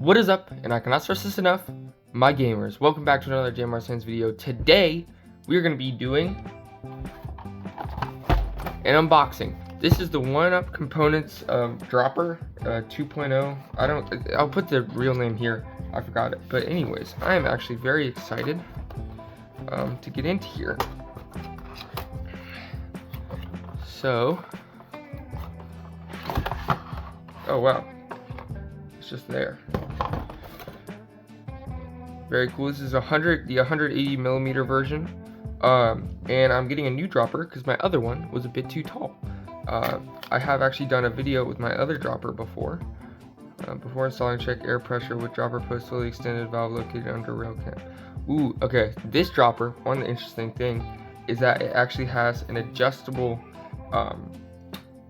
What is up? And I cannot stress this enough, my gamers. Welcome back to another JMR Science video. Today, we are going to be doing an unboxing. This is the OneUp Components Dropper 2.0. I'll put the real name here. I forgot it. But anyways, I am actually very excited to get into here. So, oh wow, it's just there. Very cool. This is the 180 millimeter version, and I'm getting a new dropper because my other one was a bit too tall. I have actually done a video with my other dropper before. Before installing, check air pressure with dropper post fully extended valve located under rail cam. Ooh, okay. This dropper, one of the interesting thing is that it actually has an adjustable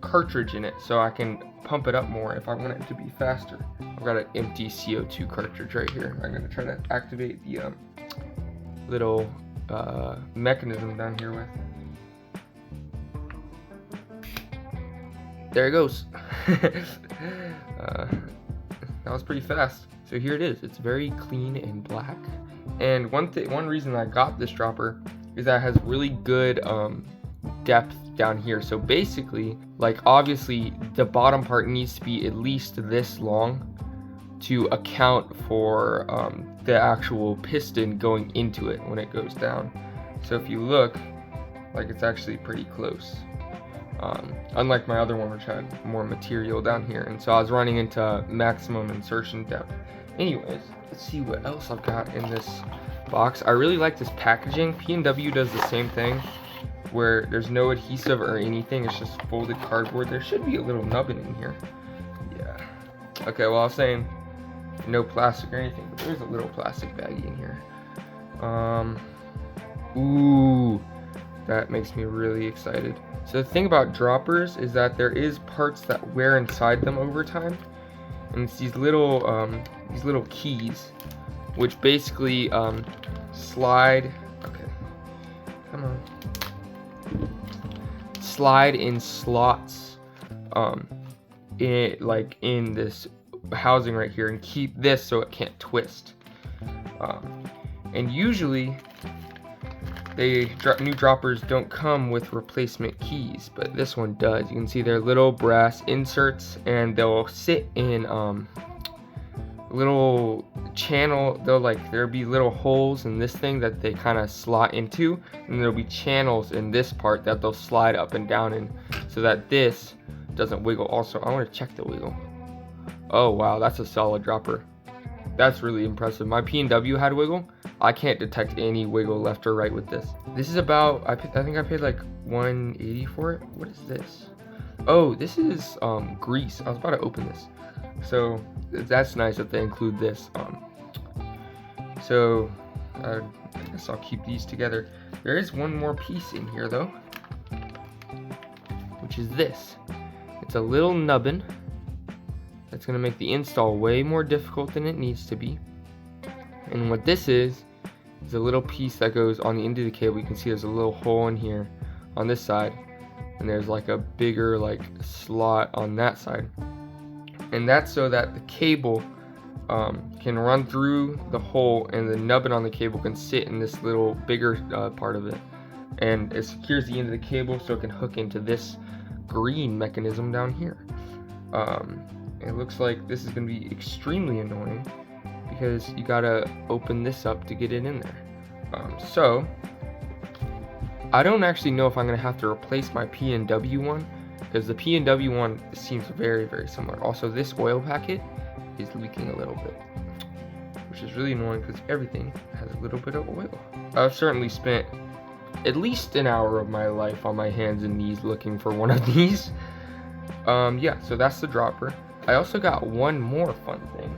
cartridge in it, so I can pump it up more if I want it to be faster. I've got an empty CO2 cartridge right here. I'm going to try to activate the little mechanism down here with. There it goes. That was pretty fast. So here it is. It's very clean and black. And one reason I got this dropper is that it has really good depth down here. So basically, like, obviously the bottom part needs to be at least this long to account for the actual piston going into it when it goes down. So if you look, like, it's actually pretty close, unlike my other one, which had more material down here, and so I was running into maximum insertion depth. Anyways, let's see what else I've got in this box. I really like this packaging. P&W does the same thing, where there's no adhesive or anything. It's just folded cardboard. There should be a little nubbin in here. Yeah. Okay, well, I was saying no plastic or anything, but there's a little plastic baggie in here. Ooh, that makes me really excited. So the thing about droppers is that there is parts that wear inside them over time, and it's these little keys, which basically slide. Okay, come on. Slide in slots in this housing right here, and keep this so it can't twist. And usually new droppers don't come with replacement keys, but this one does. You can see they're little brass inserts, and they'll sit in little channel. There'll be little holes in this thing that they kind of slot into, and there'll be channels in this part that they'll slide up and down in, so that this doesn't wiggle. Also, I want to check the wiggle. Oh wow, that's a solid dropper. That's really impressive. My P&W had wiggle. I can't detect any wiggle left or right with this. This is about, I think I paid like $180 for it. What is this? Oh, this is grease. I was about to open this. So that's nice that they include this. So I guess I'll keep these together. There is one more piece in here though, which is this. It's a little nubbin that's going to make the install way more difficult than it needs to be. And what this is a little piece that goes on the end of the cable. You can see there's a little hole in here on this side, and there's like a bigger slot on that side. And that's so that the cable can run through the hole, and the nubbin on the cable can sit in this little bigger part of it. And it secures the end of the cable so it can hook into this green mechanism down here. It looks like this is going to be extremely annoying because you gotta open this up to get it in there. So I don't actually know if I'm gonna have to replace my P&W one, because the P&W one seems very, very similar. Also, this oil packet is leaking a little bit, which is really annoying because everything has a little bit of oil. I've certainly spent at least an hour of my life on my hands and knees looking for one of these. Yeah, so that's the dropper. I also got one more fun thing,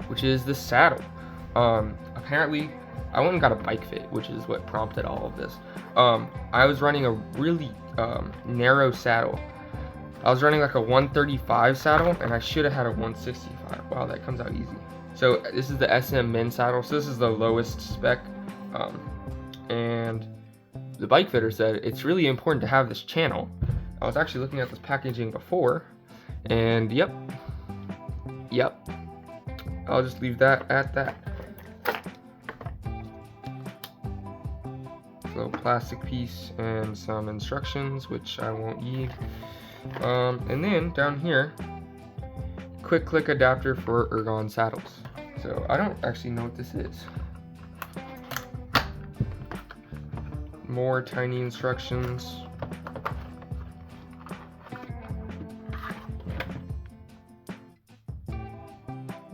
which is the saddle. Apparently, I went and got a bike fit, which is what prompted all of this. I was running a really narrow saddle. I was running like a 135 saddle, and I should have had a 165. Wow, that comes out easy. So this is the SM Min saddle. So this is the lowest spec. And the bike fitter said it's really important to have this channel. I was actually looking at this packaging before, and yep, I'll just leave that at that. Little plastic piece and some instructions, which I won't need. And then down here, quick click adapter for Ergon saddles. So I don't actually know what this is. More tiny instructions.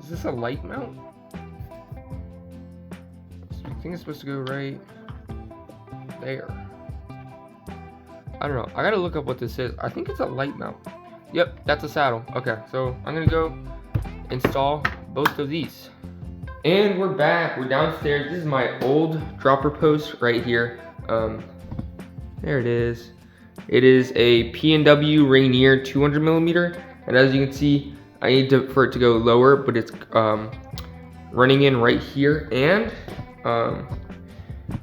Is this a light mount? I think it's supposed to go right there. I don't know. I gotta look up what this is. I think it's a light mount. Yep, that's a saddle. Okay, so I'm gonna go install both of these. And we're back. We're downstairs. This is my old dropper post right here. There it is. It is a P&W Rainier 200 millimeter, and as you can see, I need for it to go lower, but it's running in right here, and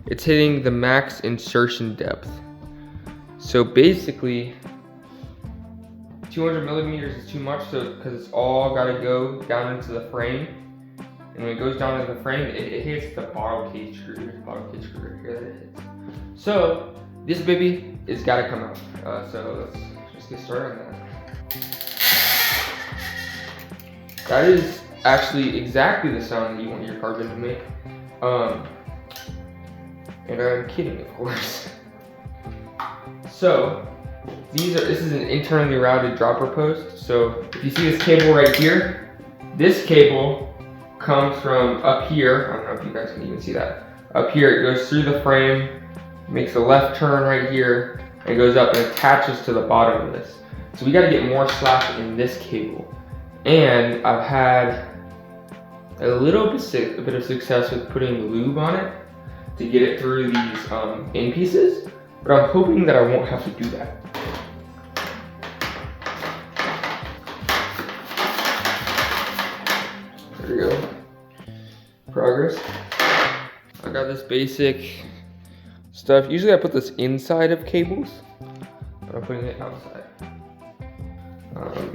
it's hitting the max insertion depth. So basically, 200 millimeters is too much, so because it's all got to go down into the frame, and when it goes down into the frame, it hits the bottle cage screw. Here's the bottle cage screw right here that it hits. So this baby has got to come out. So let's just get started on that. That is actually exactly the sound that you want your carbon to make. And I'm kidding, of course. So this is an internally routed dropper post. So if you see this cable right here, this cable comes from up here. I don't know if you guys can even see that. Up here, it goes through the frame, makes a left turn right here, and goes up and attaches to the bottom of this. So we gotta get more slack in this cable. And I've had a little bit of success with putting lube on it to get it through these in pieces, but I'm hoping that I won't have to do that. There we go. Progress. I got this basic stuff. Usually I put this inside of cables, but I'm putting it outside.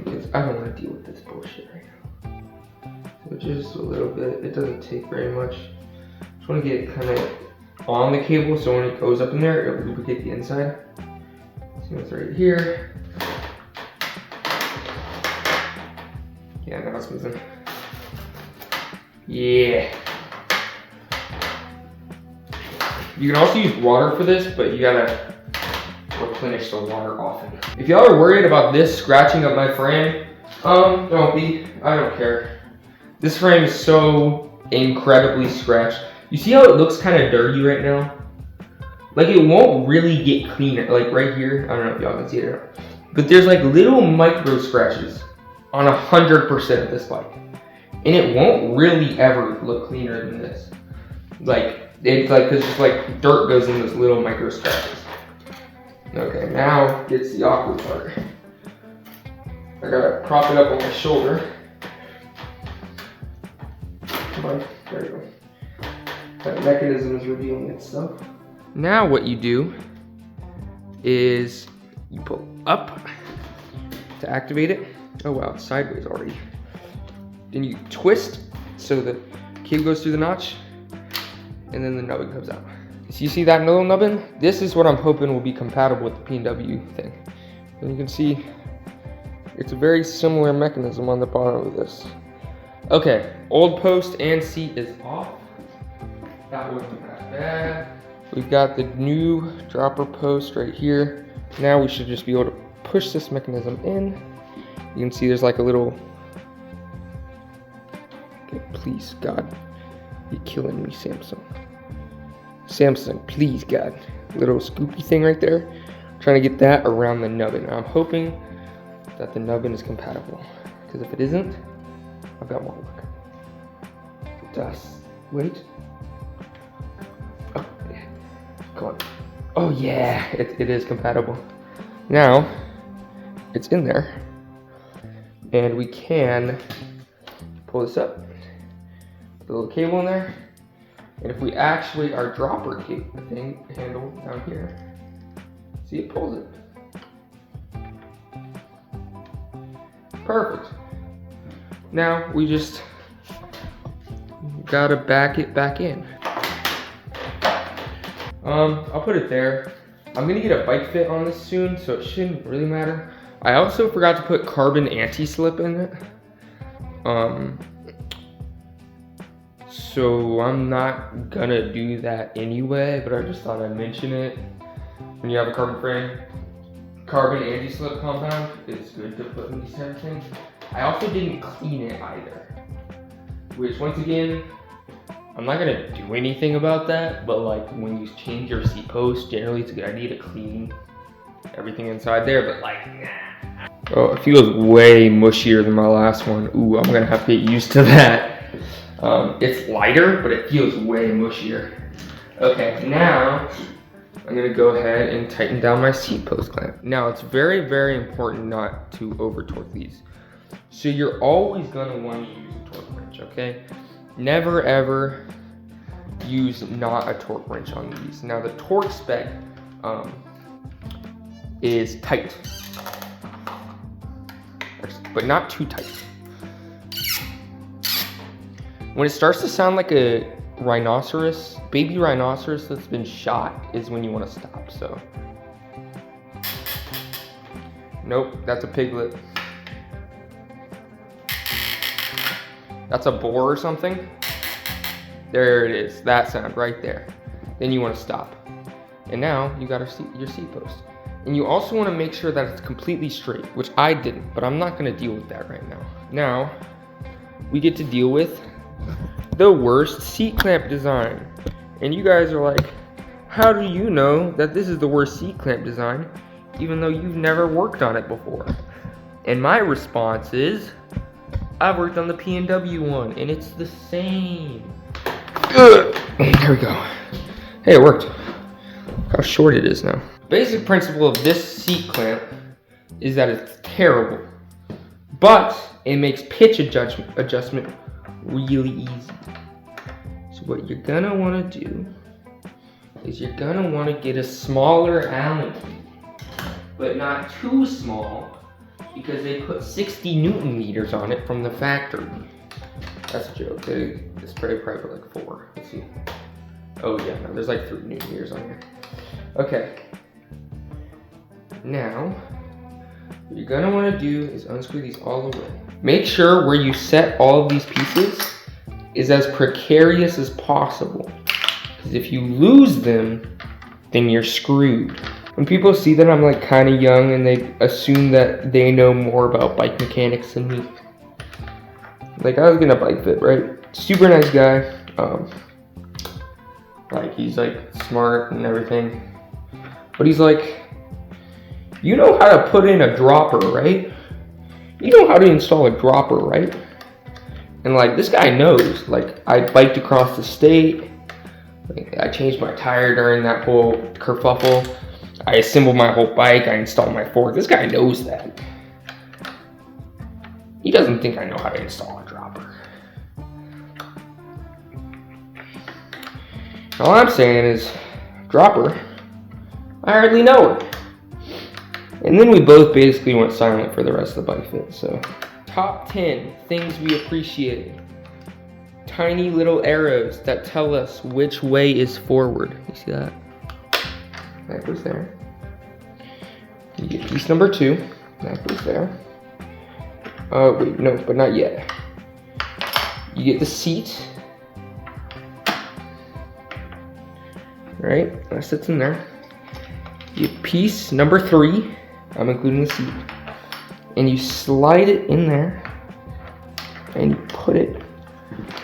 Because I don't want to deal with this bullshit right now. So just a little bit. It doesn't take very much. Just want to get it kind of on the cable, so when it goes up in there, it'll lubricate the inside. So it's right here. Yeah, now it's moving. Yeah. You can also use water for this, but you gotta replenish the water often. If y'all are worried about this scratching up my frame, don't be. I don't care. This frame is so incredibly scratched. You see how it looks kind of dirty right now? Like it won't really get cleaner. Like right here, I don't know if y'all can see it or not, but there's like little micro scratches on 100% of this bike, and it won't really ever look cleaner than this. Like it's like, cause just like dirt goes in those little micro scratches. Okay, now gets the awkward part. I gotta prop it up on my shoulder. Come on, there you go. That mechanism is revealing itself. Now what you do is you pull up to activate it. Oh wow, it's sideways already. Then you twist so the cable goes through the notch, and then the nubbin comes out. So you see that little nubbin? This is what I'm hoping will be compatible with the P&W thing. And you can see it's a very similar mechanism on the bottom of this. Okay, old post and seat is off. That wasn't that bad. We've got the new dropper post right here. Now we should just be able to push this mechanism in. You can see there's like a little, okay, please God, you're killing me, Samsung. Samsung, please God. Little scoopy thing right there. I'm trying to get that around the nubbin. I'm hoping that the nubbin is compatible, because if it isn't, I've got more work. It does. Wait. Oh, yeah. Come on. Oh yeah, it is compatible. Now, it's in there, and we can pull this up. Put the little cable in there. And if we actuate our dropper handle down here, see, it pulls it. Perfect. Now we just gotta back it back in. I'll put it there. I'm gonna get a bike fit on this soon, so it shouldn't really matter. I also forgot to put carbon anti-slip in it. So I'm not gonna do that anyway, but I just thought I'd mention it. When you have a carbon frame, carbon anti-slip compound is good to put in these type of things. I also didn't clean it either, which once again, I'm not gonna do anything about that, but like when you change your seat post, generally it's a good idea to clean everything inside there, but like, nah. Oh, it feels way mushier than my last one. Ooh, I'm gonna have to get used to that. It's lighter, but it feels way mushier. Okay, now I'm gonna go ahead and tighten down my seat post clamp. Now it's very, very important not to over torque these. So you're always gonna want to use a torque wrench, okay? Never ever use not a torque wrench on these. Now the torque spec is tight, but not too tight. When it starts to sound like a rhinoceros, baby rhinoceros that's been shot, is when you want to stop, so. Nope, that's a piglet. That's a boar or something. There it is, that sound right there. Then you want to stop. And now you got your seat post. And you also want to make sure that it's completely straight, which I didn't, but I'm not going to deal with that right now. Now, we get to deal with the worst seat clamp design. And you guys are like, how do you know that this is the worst seat clamp design, even though you've never worked on it before? And my response is, I've worked on the P&W one, and it's the same. There we go. Hey, it worked. Look how short it is now. Basic principle of this seat clamp is that it's terrible, but it makes pitch adjustment really easy. So what you're gonna wanna do is you're gonna wanna get a smaller Allen key, but not too small, because they put 60 Newton meters on it from the factory. That's a joke. It's probably like 4. Let's see. Oh yeah, no, there's like 3 Newton meters on here. Okay. Now, what you're gonna wanna do is unscrew these all the way. Make sure where you set all of these pieces is as precarious as possible. Because if you lose them, then you're screwed. When people see that I'm like kind of young and they assume that they know more about bike mechanics than me. Like, I was gonna bike fit, right? Super nice guy. Like, he's like smart and everything. But he's like, you know how to put in a dropper, right? You know how to install a dropper, right? And like, this guy knows. Like, I biked across the state. Like, I changed my tire during that whole kerfuffle. I assembled my whole bike, I installed my fork. This guy knows that. He doesn't think I know how to install a dropper. All I'm saying is, dropper, I hardly know it. And then we both basically went silent for the rest of the bike fit, so. Top 10 things we appreciate. Tiny little arrows that tell us which way is forward. You see that? That goes there. You get piece number 2. That goes there. Wait, no, but not yet. You get the seat. Right, that sits in there. You get piece number 3. I'm including the seat. And you slide it in there. And you put it.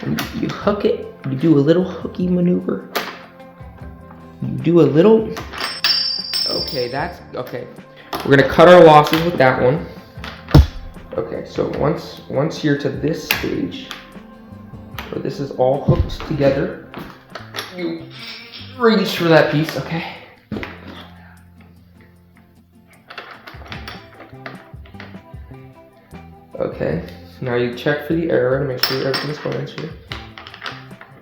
And you hook it. You do a little hooky maneuver. You do a little. Okay, that's okay. We're gonna cut our losses with that one. Okay, so once you're to this stage, where this is all hooked together, you reach for that piece, okay? Okay, now you check for the arrow to make sure everything's going through.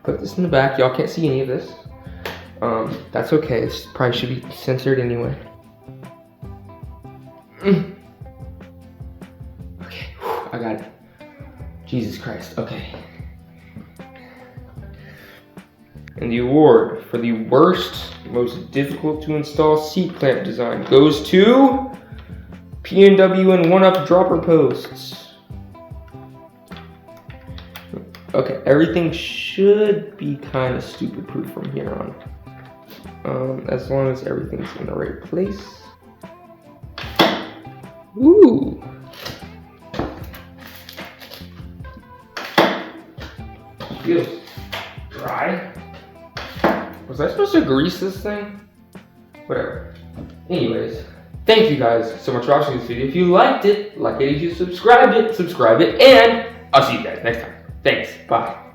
Put this in the back. Y'all can't see any of this. That's okay. This probably should be censored anyway. Okay, whew, I got it. Jesus Christ, okay. And the award for the worst, most difficult to install seat clamp design goes to P&W and OneUp Dropper posts. Okay, everything should be kind of stupid proof from here on. As long as everything's in the right place. Ooh. Feels dry. Was I supposed to grease this thing? Whatever. Anyways, thank you guys so much for watching this video. If you liked it, like it. If you subscribed it, subscribe it. And I'll see you guys next time. Thanks. Bye.